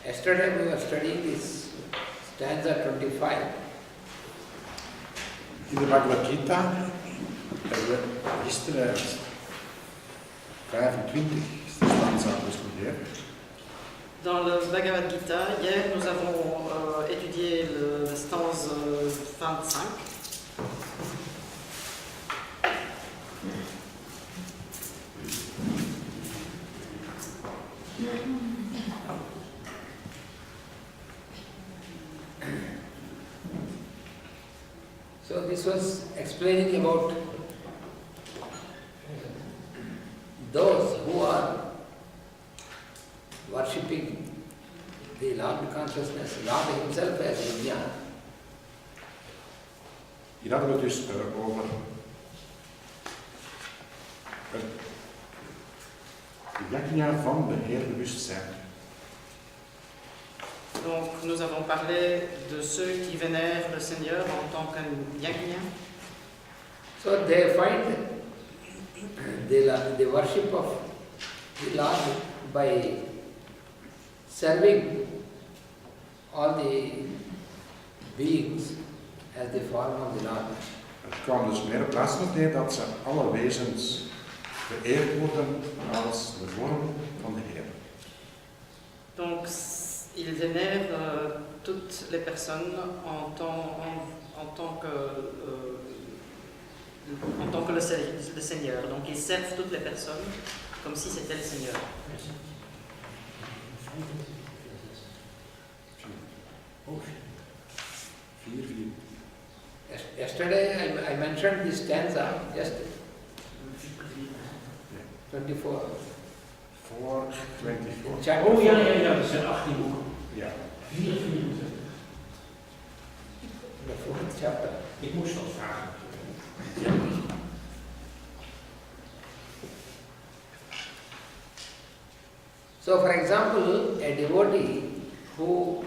Yesterday we were studying this stanza 25. In de Bhagavad Gita hebben we gisteren 25 stanza bestudeerd. Dans le Bhagavad Gita, hier, nous avons étudié la stanze 25. So this was explaining about those who are worshipping the Lord consciousness, Lord himself as Yajna. Hier hadden we het dus over de yajna van de Heer bewustzijn. Donc, nous avons parlé de ceux qui vénèrent le Seigneur en tant qu'un yajna. So they find the worship of the Lord by serving all the beings as the form of the Lord. Het kwam dus meer op plaats neer dat ze alle wezens vereerd worden als de vorm van de Heer. Donc, il vénère toutes les personnes en tant que le Seigneur. Donc, ils servent toutes les personnes comme si c'était le Seigneur. Yesterday I mentioned this stanza, just 24. 4:24. Chapter Oh ja, 4. ja, ja, dat zijn 18 boeken. Ja. 24. The fourth chapter. Ik moest dat vragen. So for example, a devotee who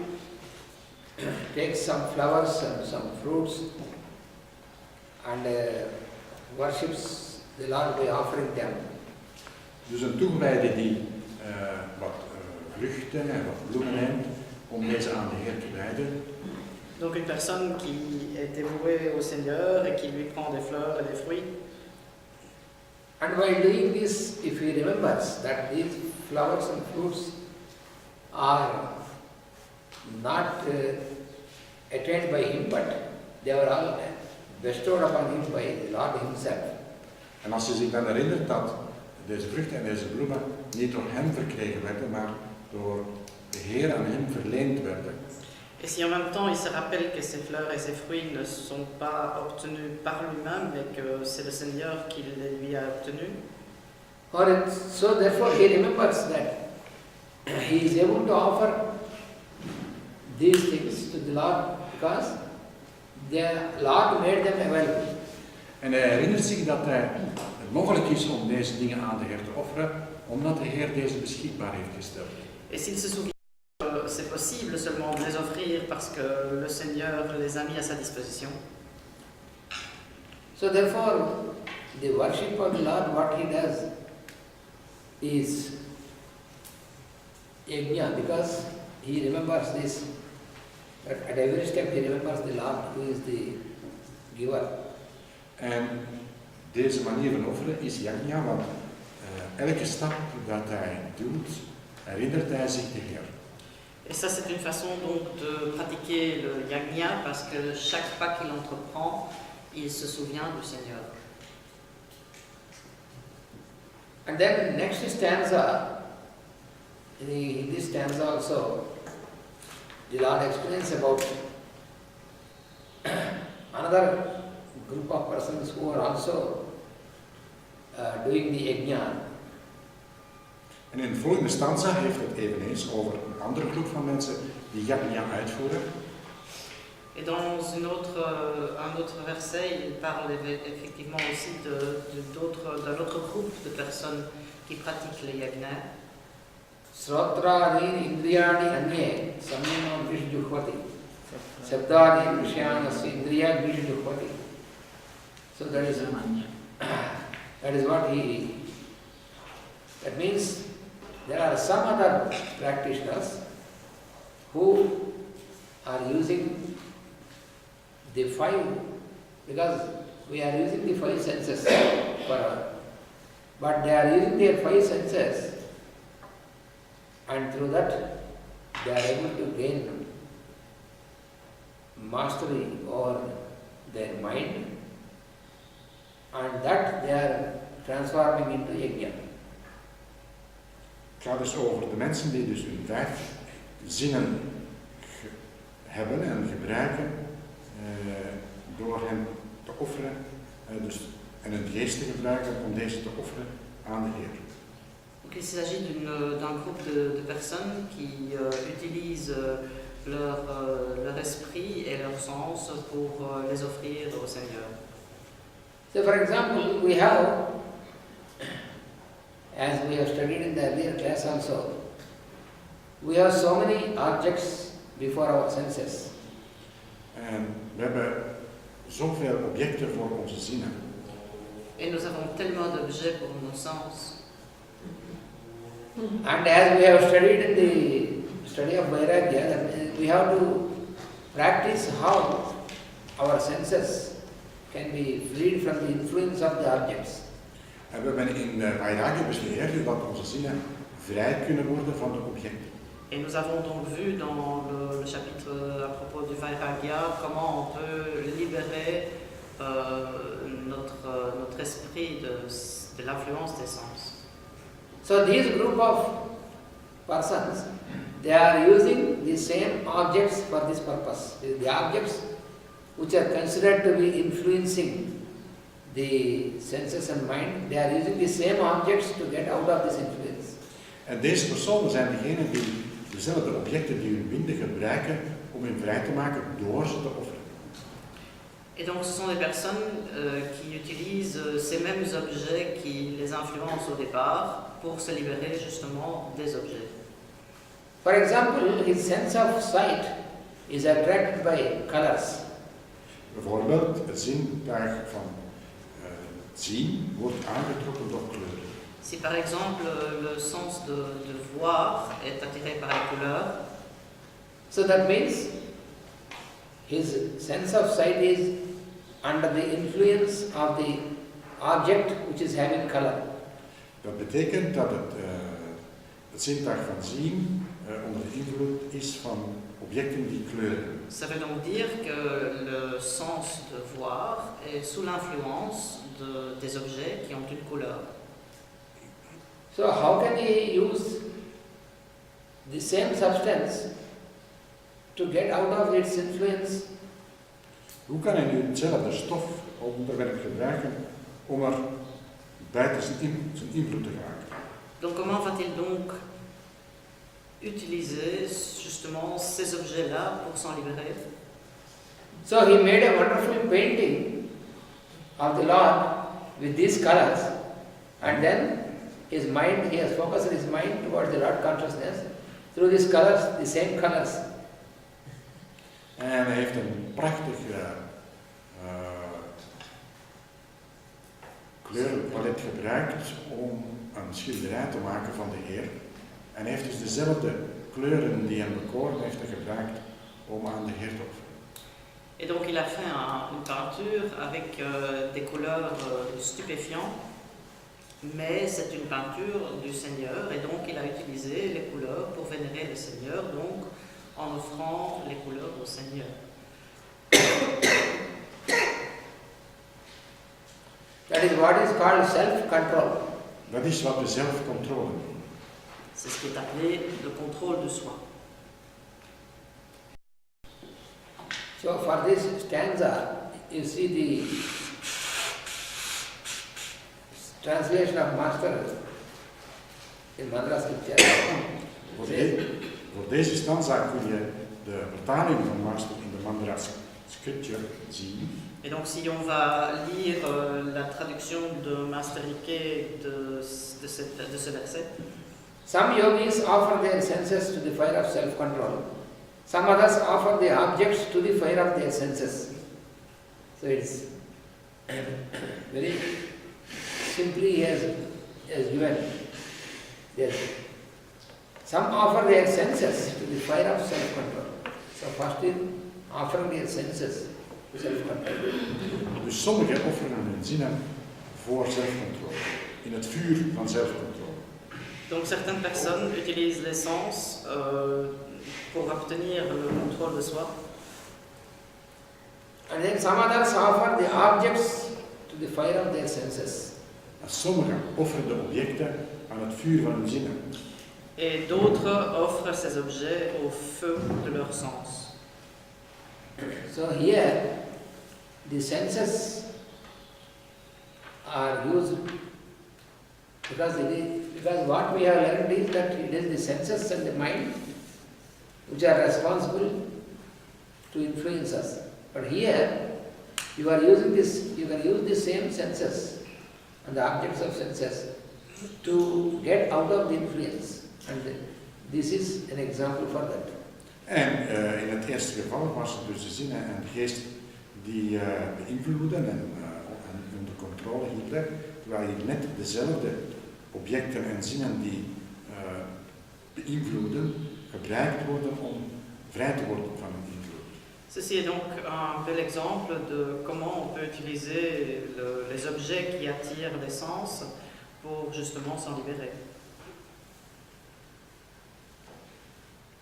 takes some flowers and some fruits and worships the Lord by offering them. Dus een toegewijde die wat vruchten en wat bloemen neemt om deze aan de Heer te wijden. Donc, une personne qui est dévouée au Seigneur et qui lui prend des fleurs et des fruits. And while doing this, if he remembers that these flowers and fruits are not attained by him, but they were all bestowed upon him by the Lord himself. En als je zich dan herinnert dat deze vruchten en deze bloemen niet door hem verkregen werden, maar door de Heer aan hem verleend werden. Et si en même temps il se rappelle que ces fleurs et ces fruits ne sont pas obtenus par lui-même, mais que c'est le Seigneur qui les lui a obtenus. So therefore he remembers that he is able to offer these things to the Lord because the Lord made them available. En hij herinnert zich dat het mogelijk is om deze dingen aan de Heer te offeren, omdat de Heer deze beschikbaar heeft gesteld. Et s'il se souvient que c'est possible seulement de les offrir parce que le Seigneur les a mis à sa disposition. So therefore, the worship of the Lord, what he does is yajna, because he remembers this, that at every step he remembers the Lord who is the giver. En deze manier van offeren is yajna, want elke stap dat hij doet, herinnert hij zich de Heer. Et ça, c'est une façon donc de pratiquer le yajna parce que chaque pas qu'il entreprend, il se souvient du Seigneur. And then next stanza, in this stanza also, the Lord explains about another group of persons who are also doing the yajna. En in de volgende stanza heeft het eveneens over een andere groep van mensen die yajna uitvoeren. Et dans un autre verset, il parle effectivement aussi d'un autre groupe de personnes qui pratiquent les yajnas. Srotradi indriyani anye samyama vishjuhvati. Sabdadi vishyānasya indriya vishjuhvati. So that is what that means there are some other practitioners who are using the five, because we are using the five senses but they are using their five senses, and through that they are able to gain mastery over their mind, and that they are transforming into yajna. Het gaat dus over de mensen die dus hun vijf zinnen hebben en gebruiken door hen te offeren en hun geest te gebruiken om deze te offeren aan de Heer. Donc il s'agit d'un groupe de personnes qui utilisent leur esprit et leur sens pour les offrir au Seigneur. So for example, we have, as we have studied in the earlier class also, we have so many objects before our senses. En we hebben zoveel objecten voor onze zinnen. Et nous avons tellement d'objets pour nos sens. And as we have studied in the study of Vairagya, that we have to practice how our senses can be freed from the influence of the objects. En we hebben in Vairagya dus geleerd dat onze zinnen vrij kunnen worden van de objecten. Et nous avons donc vu dans le chapitre à propos du Vairagya comment on peut libérer notre esprit de l'influence des sens. So these group of persons, they are using the same objects for this purpose. The objects which are considered to be influencing the senses and mind, they are using the same objects to get out of this influence. En deze personen zijn degenen die dezelfde objecten die hun winden gebruiken om hen vrij te maken door ze te offeren. Et donc ce sont des personnes qui utilisent ces mêmes objets qui les influencent au départ pour se libérer justement des objets. For example, his sense of sight is attracted by colors. Bijvoorbeeld het zintuig van zien wordt aangetrokken door kleuren. Si par exemple le sens de voir est attiré par les couleurs, So that means his sense of sight is under the influence of the object which is having color. Dat betekent dat het zintuig van zien onder de invloed is van objecten die kleuren. ça veut donc dire que le sens de voir est sous l'influence des objets qui ont une couleur. So how can he use the same substance to get out of its influence? Hoe kan hij nu hetzelfde stof of onderwerp gebruiken om er buiten zijn invloed te geraken? Donc comment va-t-il donc utiliser justement ces objets-là pour s'en libérer? So he made a wonderful painting of the Lord with these colors, and then his mind, he has focused his mind towards the Lord consciousness through these colors, the same colors. En hij heeft een prachtig kleurenpalet gebruikt om een schilderij te maken van de Heer. En hij heeft dus dezelfde kleuren die hem bekoren heeft gebruikt om aan de Heer te offeren. Et donc il a fait une peinture avec des couleurs stupéfiantes, mais c'est une peinture du Seigneur et donc il a utilisé les couleurs pour vénérer le Seigneur, donc en offrant les couleurs au Seigneur. That is what is called self-control. Dat is wat we zelfcontrole noemen. C'est ce qui est appelé le contrôle de soi. So for this stanza, you see the translation of Master in Madras scripture. Voor deze stanza kun je de vertaling van Master in de Mandara Scripture zien. Et donc si on va lire la traduction de Master Riquet de ce verset, Some yogis offer their senses to the fire of self-control. Some others offer the objects to the fire of their senses. So it's very simply he has given their Some offer their senses to the fire of self-control. So first in offering their senses to self-control. Dus sommigen offeren hun zinnen voor zelfcontrole, in het vuur van zelfcontrole. Donc certaines personnes utilisent les sens pour obtenir le contrôle de soi. And then some others offer the objects to the fire of their senses. En sommigen offeren de objecten aan het vuur van hun zinnen. Et d'autres offrent ces objets au feu de leur sens. So here, the senses are used because what we have learned is that it is the senses and the mind which are responsible to influence us. But here, you can use the same senses and the objects of senses to get out of the influence. And this is an example for that. En in het eerste geval was het dus de zinnen en de geest die beïnvloeden en onder controle hielden, terwijl hier net dezelfde objecten en zinnen die beïnvloeden, gebruikt worden om vrij te worden van een invloed. Ceci est donc un bel exemple de comment on peut utiliser les objets qui attirent les sens pour justement s'en libérer.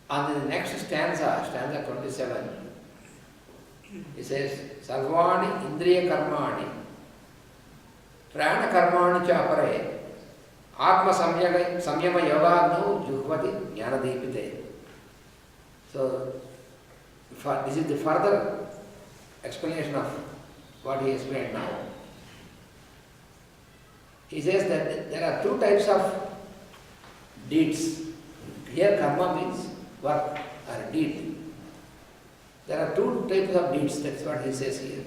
On the next stanza, stanza 27, it says, Sarvani Indriya Karmani, Prana Karmani Chapare, Atma Samyama Yogagnu Juhvati Jnanadipite. So, this is the further explanation of what he explained now. He says that there are two types of deeds. Here karma means work or deed. There are two types of deeds, that's what he says here.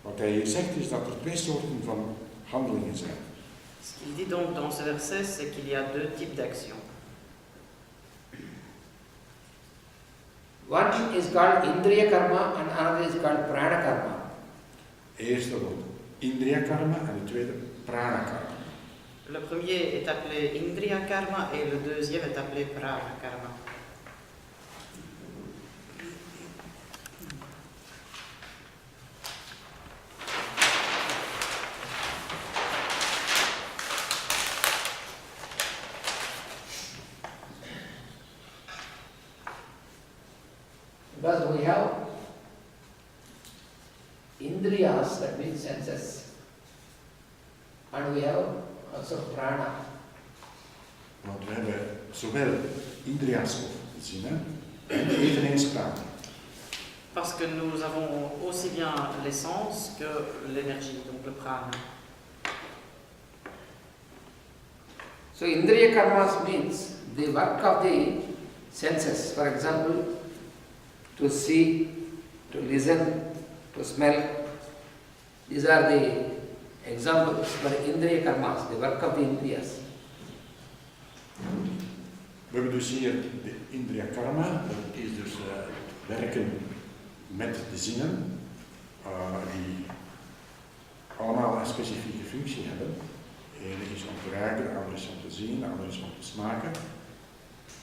Wat hij hier zegt is dat er twee soorten van handelingen zijn. Ce qu'il dit donc dans ce verset, c'est qu'il y a deux types d'actions. One is called Indriya Karma and another is called Prana Karma. Eerste wordt Indriya Karma en de tweede Prana Karma. Le premier est appelé Indriya Karma et le deuxième est appelé Prana Karma. Because we have Indriyas, that means senses, and we have also Prana. Want we hebben zowel Indriya's of zinnen en eveneens prana. Parce que nous avons aussi bien l'essence que l'énergie, donc le prana. So Indriya Karmas means the work of the senses. For example, to see, to listen, to smell. These are the examples for Indriya Karmas, the work of the Indriyas. We hebben dus hier de Indriya Karma, dat is dus werken met de zinnen, die allemaal een specifieke functie hebben. De ene is om te ruiken, de andere is om te zien, de andere is om te smaken.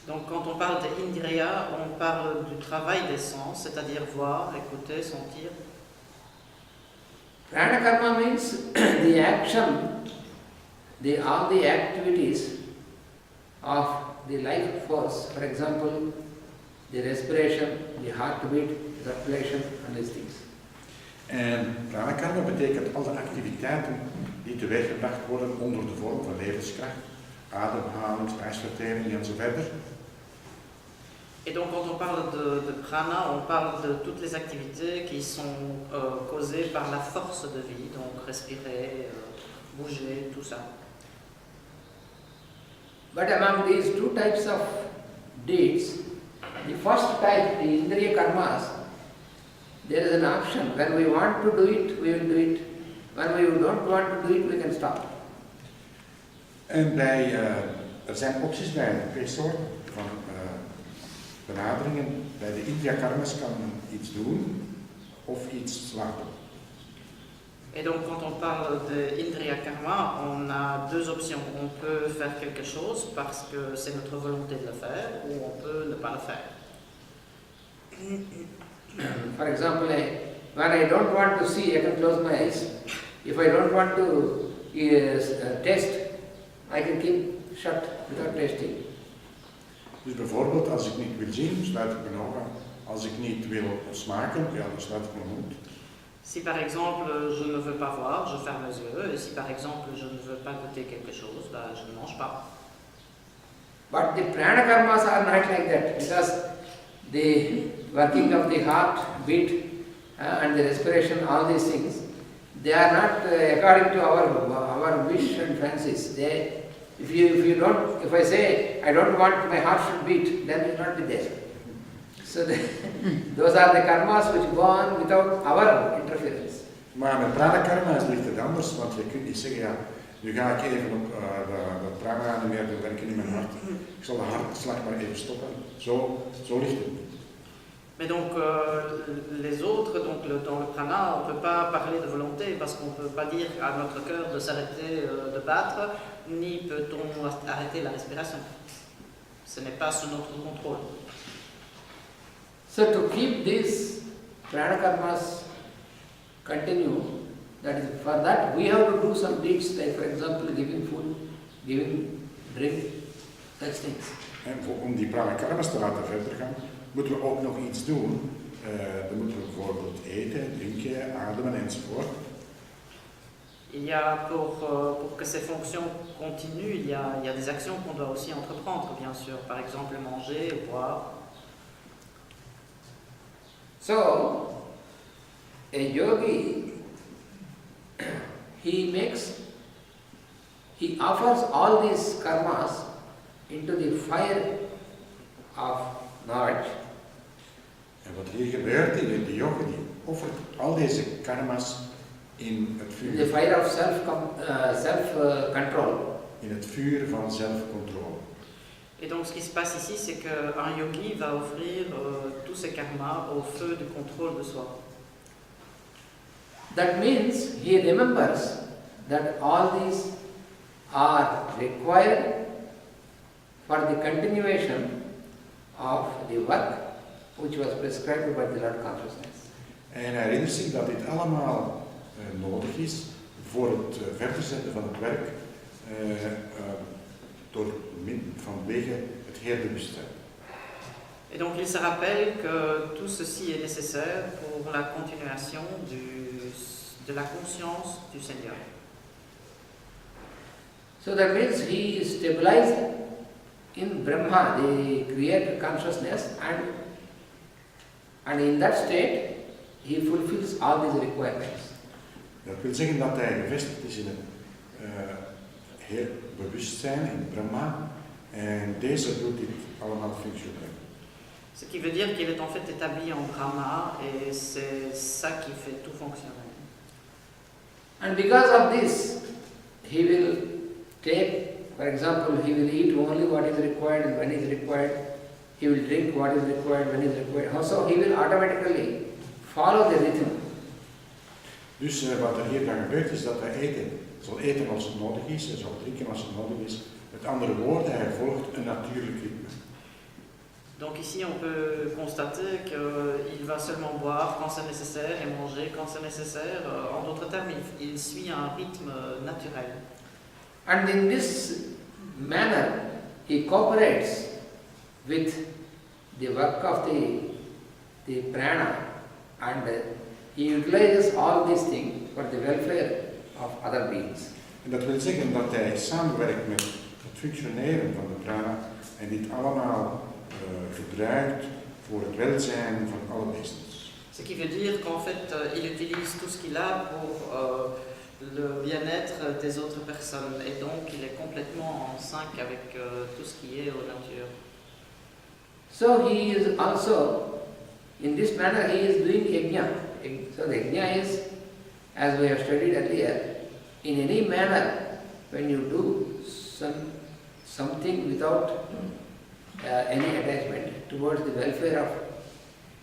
Donc quand on parle de Indriya, on parle du travail des sens, c'est-à-dire voir, écouter, sentir. Prana Karma means the action, all the activities of the life force. For example, the respiration, the heartbeat, circulation, and these things. En Prana Karma betekent alle activiteiten die teweeggebracht worden onder de vorm van levenskracht, ademhaling, spijsvertering enzovoort. Et donc quand on parle de prana, on parle de toutes les activités qui sont causées par la force de vie, donc respirer, bouger, tout ça. But among these two types of deeds, the first type, the Indriya Karmas, there is an option. When we want to do it, we will do it. When we don't want to do it, we can stop. En er zijn opties bij de twee soorten van benaderingen. Bij de Indriya Karmas kan men iets doen of iets laten. Et donc quand on parle de Indriya Karma, on a deux options. On peut faire quelque chose parce que c'est notre volonté de le faire, ou on peut ne pas le faire. For example, when I don't want to see, I can close my eyes. If I don't want to taste, I can keep shut without tasting. Dus bijvoorbeeld, als ik niet wil zien, sluit ik mijn ogen. Als ik niet wil smaken, ja, dan sluit ik mijn mond. Si par exemple je ne veux pas voir, je ferme les yeux. Et si par exemple je ne veux pas goûter quelque chose, ben, je ne mange pas. But the prana karmas are not like that, because the working of the heart, beat, and the respiration, all these things, they are not according to our wish and fancies. If I say I don't want my heart should beat, then it will not be there. So those are the karmas which go on without our interference. Maar met prana karma ligt het anders, want je kunt niet zeggen, ja, nu ga ik even op de prana niet meer werken in mijn hart. Ik zal de hartslag maar even stoppen. Zo ligt het niet. Mais donc les autres, dans le prana, on ne peut pas parler de volonté parce qu'on ne peut pas dire à notre cœur de s'arrêter de battre, ni peut-on arrêter la respiration. Ce n'est pas sous notre contrôle. So to keep these prana karmas continue, for that we have to do some deeds, like for example giving food, giving drink, such things. En om die prana karmas te laten verder gaan, moeten we ook nog iets doen. Dan moeten we bijvoorbeeld eten, drinken, ademen enzovoort. Il y a pour que ces fonctions continuent, il y a des actions qu'on doit aussi entreprendre, bien sûr. Par exemple, manger, boire. So, a yogi, he offers all these karmas into the fire of knowledge. En wat hier gebeurt, de yogi die offert al deze karma's in het vuur. The fire of self-control. In het vuur van zelfcontrole. Et donc ce qui se passe ici, c'est qu'un yogi va offrir tous ses karmas au feu du contrôle de soi. That means he remembers that all these are required for the continuation of the work which was prescribed by the Lord Consciousness. En hij herinnert zich dat dit allemaal nodig is voor het verder zetten van het werk vanwege het heerbewustzijn. Et donc il se rappelle que tout ceci est nécessaire pour la continuation de la conscience du Seigneur. So that means he is stabilized in Brahma, the creator consciousness, and in that state he fulfills all these requirements. Dat wil zeggen dat hij gevestigd is in het heerbewustzijn, in Brahma, en deze doet dit allemaal functioneren. Ce qui veut dire qu'il est en fait établi en Brahma et c'est ça qui fait tout fonctionner. And because of this, he will take, for example, he will eat only what is required and when is required. He will drink what is required when is required. Also, he will automatically follow the rhythm. Dus wat er hier dan gebeurt is dat hij zal eten als het nodig is en zal drinken als het nodig is. Met andere woorden, hij volgt een natuurlijk ritme. Donc ici on peut constater qu'il va seulement boire quand c'est nécessaire et manger quand c'est nécessaire. En d'autres termes, il suit un rythme naturel. And in this manner, he cooperates with the work of the prana, and he utilizes all these things for the welfare of other beings. En dat wil zeggen dat hij samenwerkt met het functioneren van de prana en dit allemaal gebruikt voor het welzijn van alle wezens. Ce qui veut dire qu'en fait, il utilise tout ce qu'il a pour le bien-être des autres personnes et donc il est complètement en sync avec tout ce qui est aux natures. So he is also, in this manner, he is doing yajna. So the yajna is, as we have studied earlier, in any manner, when you do something without any attachment towards the welfare of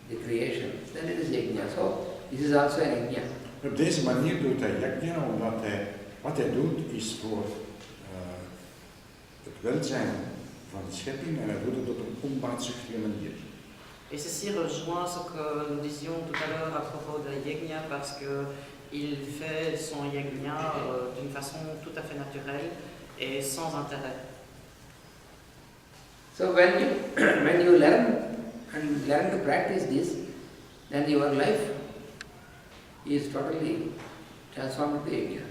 the creation, then it is yajna. So this is also an yajna. Op deze manier doet hij yajna, omdat wat hij doet is voor het welzijn van de schepping en hij doet het op een onbaatzuchtige manier. Et ceci rejoint ce que nous disions tout à l'heure à propos de yajna parce qu'il fait son yajna d'une façon tout à fait naturelle et sans intérêt. So when you learn to practice this, then your life is totally transformed into yajna.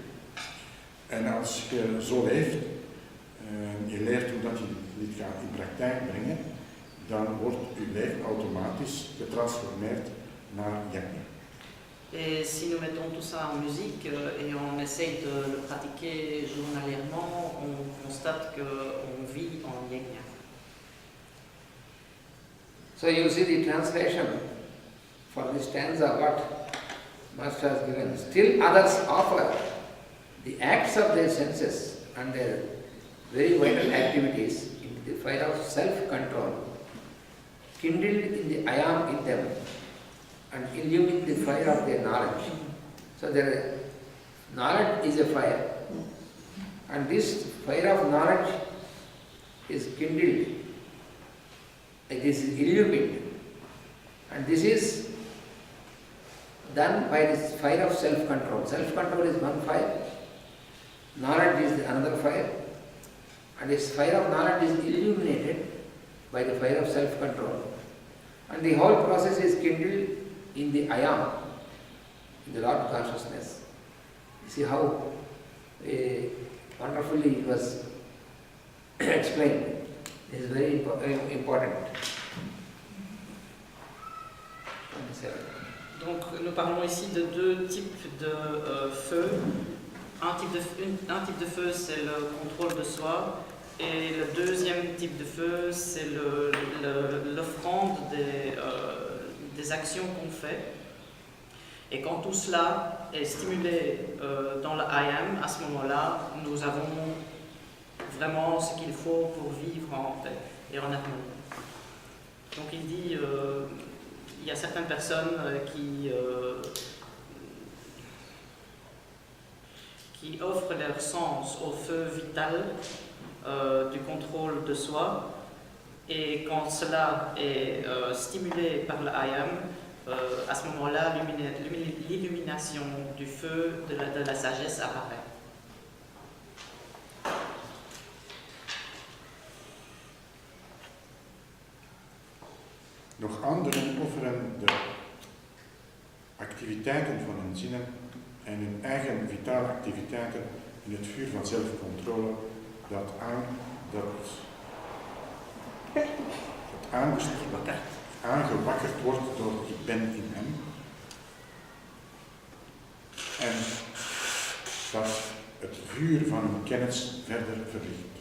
En als je zo leeft, je leert hoe dat je dit gaat in praktijk brengen, dan wordt je leven automatisch getransformeerd naar yajna. Et si nous mettons tout ça en musique et on essaye de le pratiquer journalièrement, on constate qu'on vit en yajna. So you see the translation for this stanza what Master has given. Still others offer the acts of their senses and their very vital activities in the fire of self-control, kindled in the ayam in them and illumine the fire of their knowledge. So their knowledge is a fire, and this fire of knowledge is kindled, it is illumined, and this is done by this fire of self-control. Self-control is one fire, knowledge is another fire, and this fire of knowledge is illuminated by the fire of self-control. And the whole process is kindled in the ayam, in the Lord consciousness. You see how wonderfully it was explained. This is very important. 27. Donc nous parlons ici de deux types de feu. Un type de feu, c'est le contrôle de soi, et le deuxième type de feu, c'est l'offrande des actions qu'on fait. Et quand tout cela est stimulé dans le ayam, à ce moment-là, nous avons vraiment ce qu'il faut pour vivre en paix et en harmonie. Donc il dit, il y a certaines personnes qui offrent leur sens au feu vital du contrôle de soi, et quand cela est stimulé par le ayam, à ce moment-là, l'illumination du feu de la sagesse apparaît. Nog anderen offeren de activiteiten van hun zinnen en hun eigen vitale activiteiten in het vuur van zelfcontrole dat aangewakkerd wordt door ik ben in hem. En dat het vuur van hun kennis verder verlicht.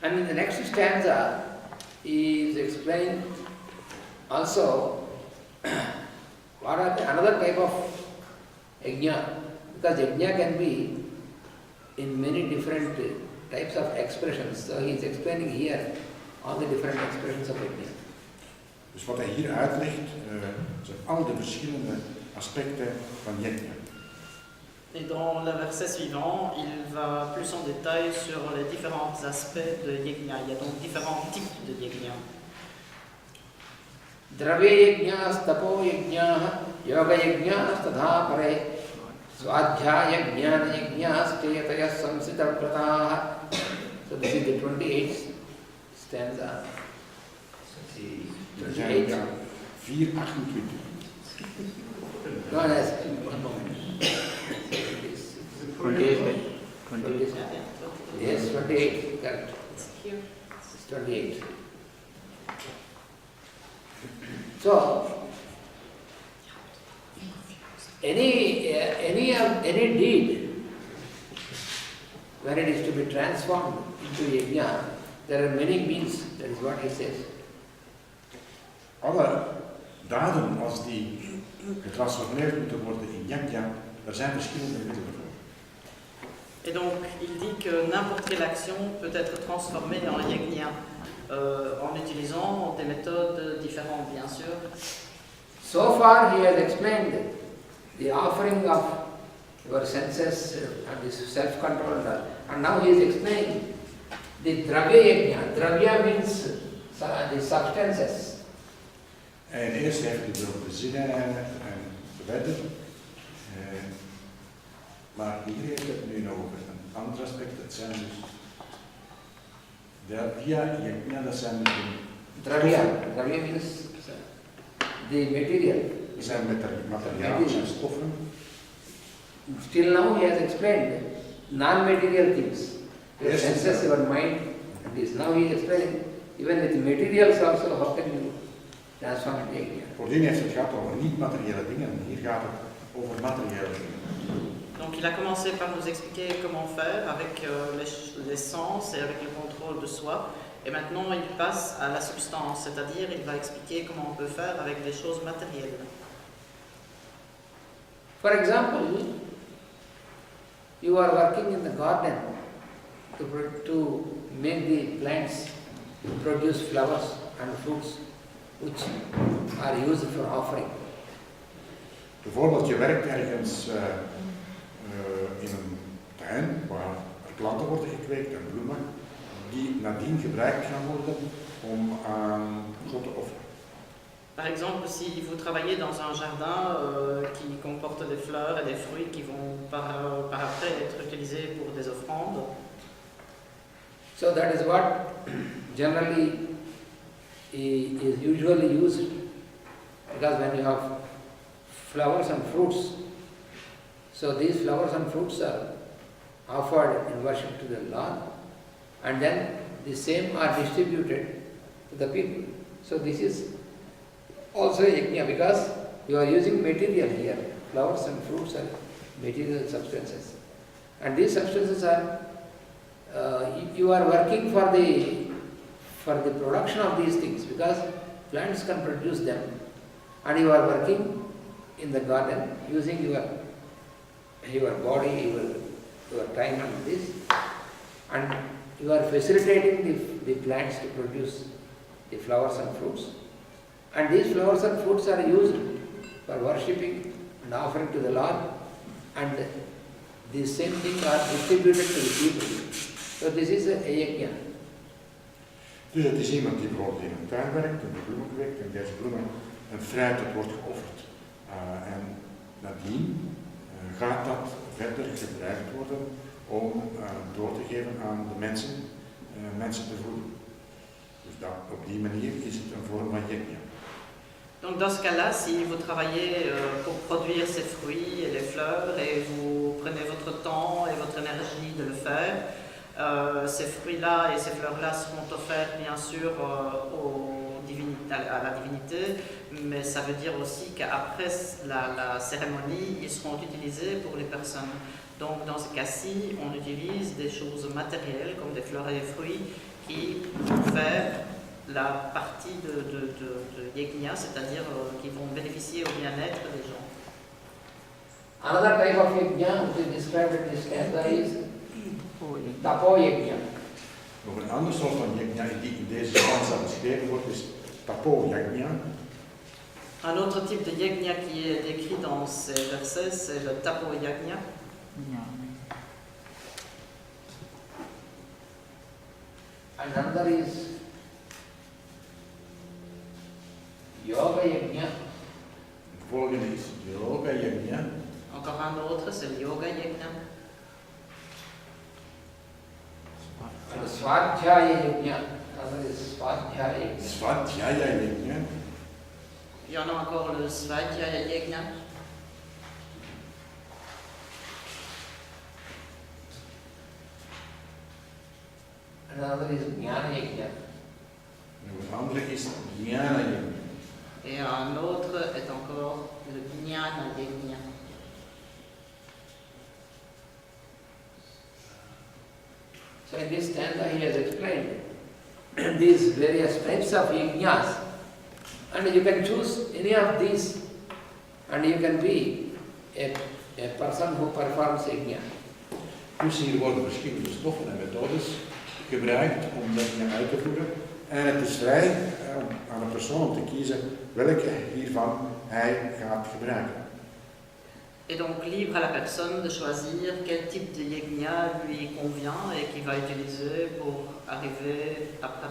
And in the next stanza, he is explained also what are another type of yajna, because yajna can be in many different types of expressions. So he is explaining here all the different expressions of yajna. Dus wat hij hier uitlegt, zijn al de verschillende aspecten van yajna. Et dans le verset suivant, il va plus en détail sur les différents aspects de yajna. Il y a donc différents types de yajna. Dravya yajnas, tapo yajnas, yoga yajnas, tadha pare, swadhyaya jnana yajnas, chayataya samsita prataha. So this is the 28th stanza. Er zijn 4, 28. No, that's one moment. 28. Yes, 28, correct. It's here. It's 28. So, any deed, when it is to be transformed into yajna, there are many means, that is what he says. Alle daden, als die getransformeerd moeten worden in yajna, er zijn verschillende middelen voor. Et donc, il dit que n'importe quelle action peut être transformée en yajna en utilisant des méthodes différentes, bien sûr. So far he has explained the offering of your senses and this self-control and all. And now he is explaining the dravya yajna. Dravya means the substances. En eerst heeft hij erop de zinnen en de wetten. Maar hier heeft het nu nog over een ander aspect. Het zijn dus dravya yajna, dat zijn dus Dravya means the material. dat zijn materialen, zijn stoffen. Till now he has explained non-material things. Your Yes, senses, sir. your mind, and this. Now he is explaining even with materials also how can you transform it again. Voordien heeft het gehad over niet-materiële dingen, hier gaat het over materiële dingen. Donc il a commencé par nous expliquer comment faire avec les sens et avec le contrôle de soi. Et maintenant il passe à la substance, c'est-à-dire il va expliquer comment on peut faire avec des choses matérielles. For example, you are working in the garden to make the plants produce flowers and fruits which are used for offering. Bijvoorbeeld, je werkt ergens in een tuin waar er planten worden gekweekt en bloemen die nadien gebruikt gaan worden om aan God te offeren. Par exemple, si vous travaillez dans un jardin qui comporte des fleurs et des fruits qui vont par après être utilisés pour des offrandes. So that is what generally is usually used, because when you have flowers and fruits, so these flowers and fruits are offered in worship to the Lord, and then the same are distributed to the people. So this is also yajna, because you are using material here. Flowers and fruits are material substances, and these substances are you are working for the production of these things, because plants can produce them, and you are working in the garden using your body, your time and this, and you are facilitating the plants to produce the flowers and fruits. And these flowers and fruits are used for worshipping and offering to the Lord, and the same thing are distributed to the people. So this is a yajna. Dus het is iemand die bijvoorbeeld in een tuin werkt en de bloemen kweekt en deze bloemen en fruit dat wordt geofferd. En nadien gaat dat verder gebruikt worden om door te geven aan de mensen, mensen te voeden. Dus dat, op die manier is het een vorm van yajna. Donc dans ce cas-là, si vous travaillez pour produire ces fruits et les fleurs et vous prenez votre temps et votre énergie de le faire, ces fruits-là et ces fleurs-là seront offerts bien sûr à la divinité, mais ça veut dire aussi qu'après la cérémonie, ils seront utilisés pour les personnes. Donc dans ce cas-ci, on utilise des choses matérielles comme des fleurs et des fruits qui vont faire la partie de yajna, c'est-à-dire qui vont bénéficier au bien-être des gens. Another type of yajna which is described in this canto is tapo yajna. Nog een ander soort van yajna die in deze stanza beschreven wordt is tapo yajna. Un autre type de yajna qui est décrit dans ces versets, c'est le tapo yajna. And another is yoga yajna. De volgende is yoga yajna. Encore un autre, c'est le yoga yajna. And swadhyaya yajna. Another is swadhyaya yajna. Svadhyaya yajna. Il y en a encore le svadhyaya yajna. Another is jnana yajna. Nog een andere is jnana yajna. Et un autre est encore le jnana yajna. So in this stanza he has explained these various types of yajnas, and you can choose any of these, and you can be a person who performs yajna. Dus hier worden verschillende stoffen en methodes gebruikt om yajna uit te voeren. En het is vrij aan een persoon om te kiezen welke hiervan hij gaat gebruiken. Et donc libre à la personne de choisir quel type de yegna lui convient et qu'il va utiliser pour arriver à pratiquer.